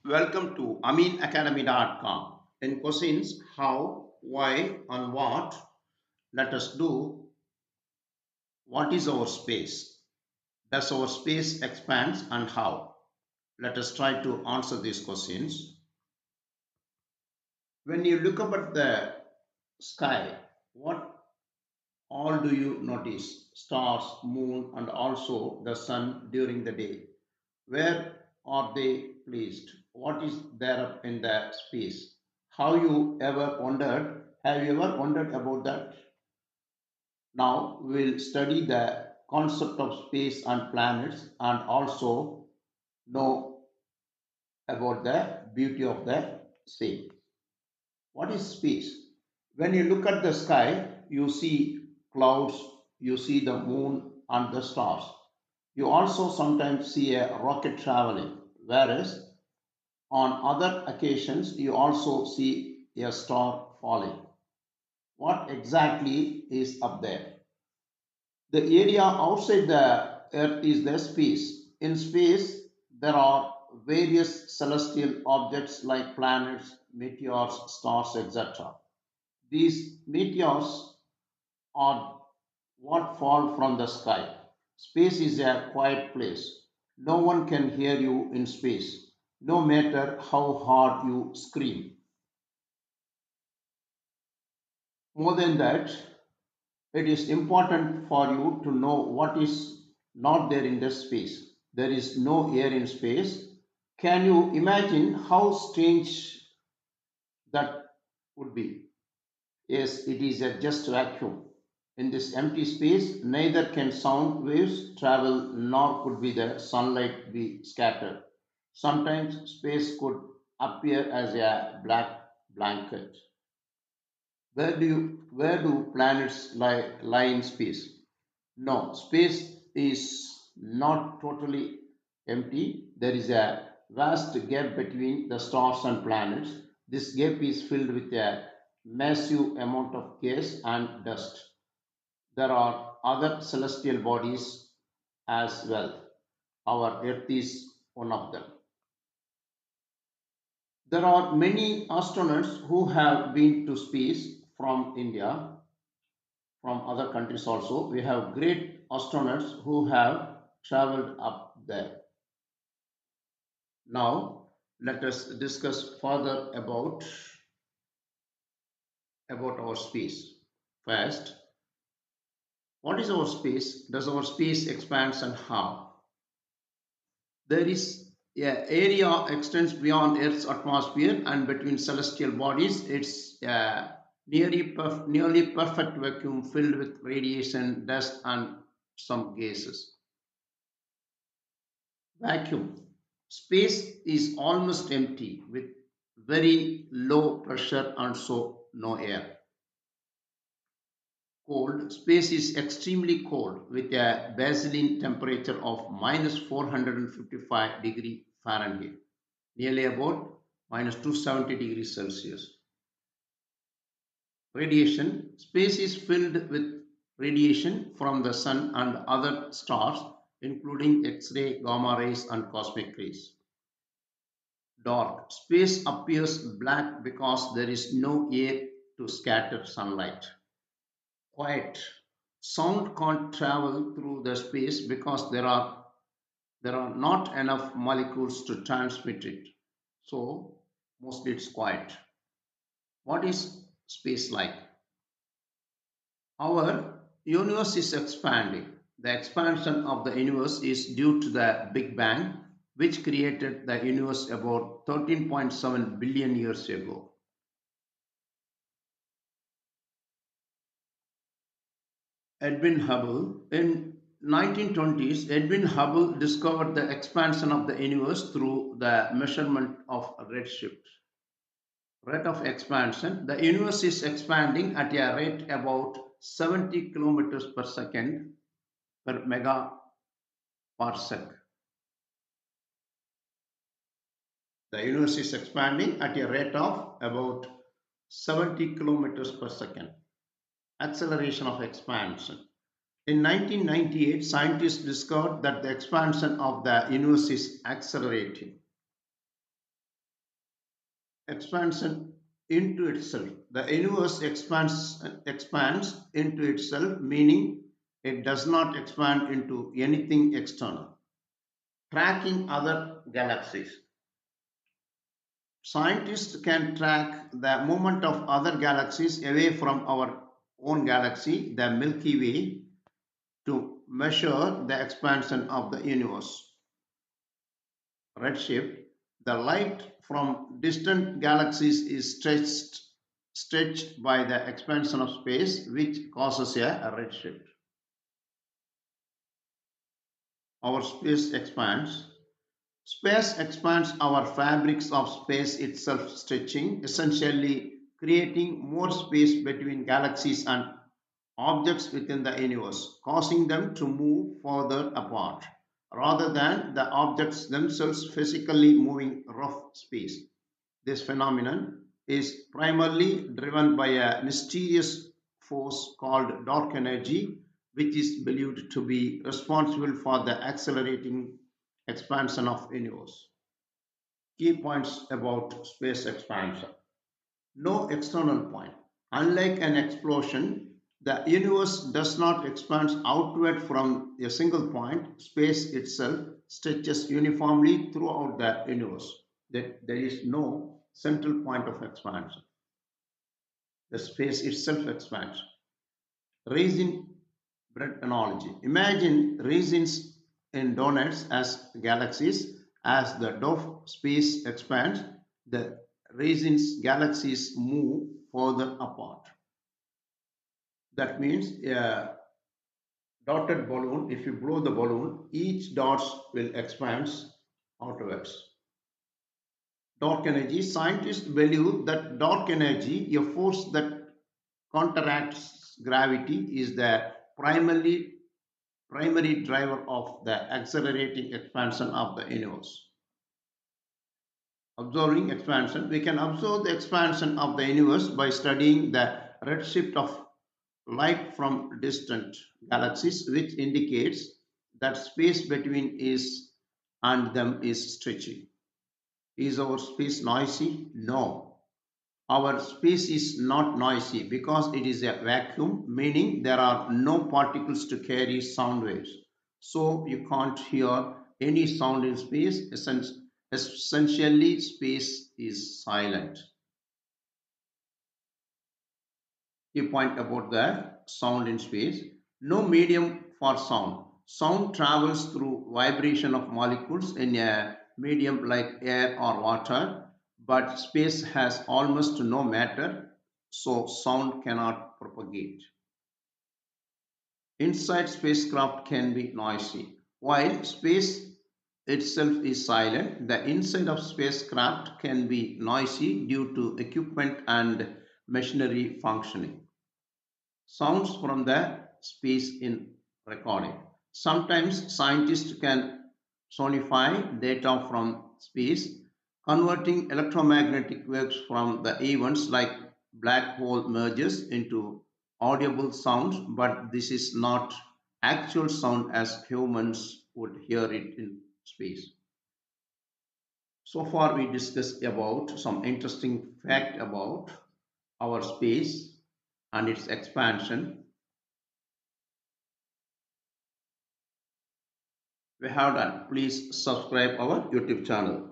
Welcome to AmeenAcademy.com. In questions, how, why, and what, let us do. What is our space? Does our space expand and how? Let us try to answer these questions. When you look up at the sky, what all do you notice? Stars, moon, and also the sun during the day. Where are they placed? What is there up in the space? Have you ever wondered about that? Now we'll study the concept of space and planets and also know about the beauty of the same. What is space? When you look at the sky, you see clouds, you see the moon and the stars. You also sometimes see a rocket traveling, whereas on other occasions, you also see a star falling. What exactly is up there? The area outside the Earth is the space. In space, there are various celestial objects like planets, meteors, stars, etc. These meteors are what fall from the sky. Space is a quiet place. No one can hear you in space, no matter how hard you scream. More than that, it is important for you to know what is not there in the space. There is no air in space. Can you imagine how strange that would be? Yes, it is a just vacuum. In this empty space, neither can sound waves travel nor could be the sunlight be scattered. Sometimes space could appear as a black blanket. Where do planets lie in space? No, space is not totally empty. There is a vast gap between the stars and planets. This gap is filled with a massive amount of gas and dust. There are other celestial bodies as well. Our Earth is one of them. There are many astronauts who have been to space from India, from other countries also. We have great astronauts who have traveled up there. Now, let us discuss further about our space. First, what is our space? Does our space expands and how? There is a area extends beyond Earth's atmosphere and between celestial bodies. It's a nearly perfect vacuum filled with radiation, dust, and some gases. Vacuum. Space is almost empty with very low pressure and so no air. Cold. Space is extremely cold with a baseline temperature of minus 455 degree Fahrenheit, nearly about minus 270 degrees Celsius. Radiation. Space is filled with radiation from the sun and other stars, including X-ray, gamma rays, and cosmic rays. Dark. Space appears black because there is no air to scatter sunlight. Quiet. Sound can't travel through the space because there are not enough molecules to transmit it. So mostly it's quiet. What is space like? Our universe is expanding. The expansion of the universe is due to the Big Bang, which created the universe about 13.7 billion years ago. Edwin Hubble. In 1920s, Edwin Hubble discovered the expansion of the universe through the measurement of redshift. Rate of expansion. The universe is expanding at a rate about 70 kilometers per second per megaparsec. The universe is expanding at a rate of about 70 kilometers per second. Acceleration of expansion. In 1998, scientists discovered that the expansion of the universe is accelerating. expansion into itself. The universe expands into itself, meaning it does not expand into anything external. Tracking other galaxies. Scientists can track the movement of other galaxies away from our own galaxy, the Milky Way, to measure the expansion of the universe. Redshift, the light from distant galaxies is stretched by the expansion of space, which causes a redshift. Our space expands. Space expands our fabrics of space itself, stretching, essentially creating more space between galaxies and objects within the universe, causing them to move further apart rather than the objects themselves physically moving rough space. This phenomenon is primarily driven by a mysterious force called dark energy, which is believed to be responsible for the accelerating expansion of universe. Key points about space expansion. No external point. Unlike an explosion, the universe does not expand outward from a single point. Space itself stretches uniformly throughout the universe. There is no central point of expansion. The space itself expands. Raisin bread analogy. Imagine raisins in donuts as galaxies. As the dough space expands, the raisins galaxies move further apart. That means a dotted balloon, if you blow the balloon, each dots will expand outwards. Dark energy. Scientists believe that dark energy, a force that counteracts gravity, is the primary driver of the accelerating expansion of the universe. Observing expansion. We can observe the expansion of the universe by studying the redshift of light from distant galaxies, which indicates that space between is and them is stretching. Is our space noisy? No. Our space is not noisy because it is a vacuum, meaning there are no particles to carry sound waves. So you can't hear any sound in space. Essentially, space is silent. Key point about the sound in space. No medium for sound. Sound travels through vibration of molecules in a medium like air or water, but space has almost no matter, so sound cannot propagate. Inside spacecraft can be noisy. While space itself is silent, the inside of spacecraft can be noisy due to equipment and machinery functioning. Sounds from the space in recording. Sometimes scientists can sonify data from space, converting electromagnetic waves from the events like black hole mergers into audible sounds, but this is not actual sound as humans would hear it in space. So far we discussed about some interesting fact about our space and its expansion. We have done. Please subscribe our YouTube channel.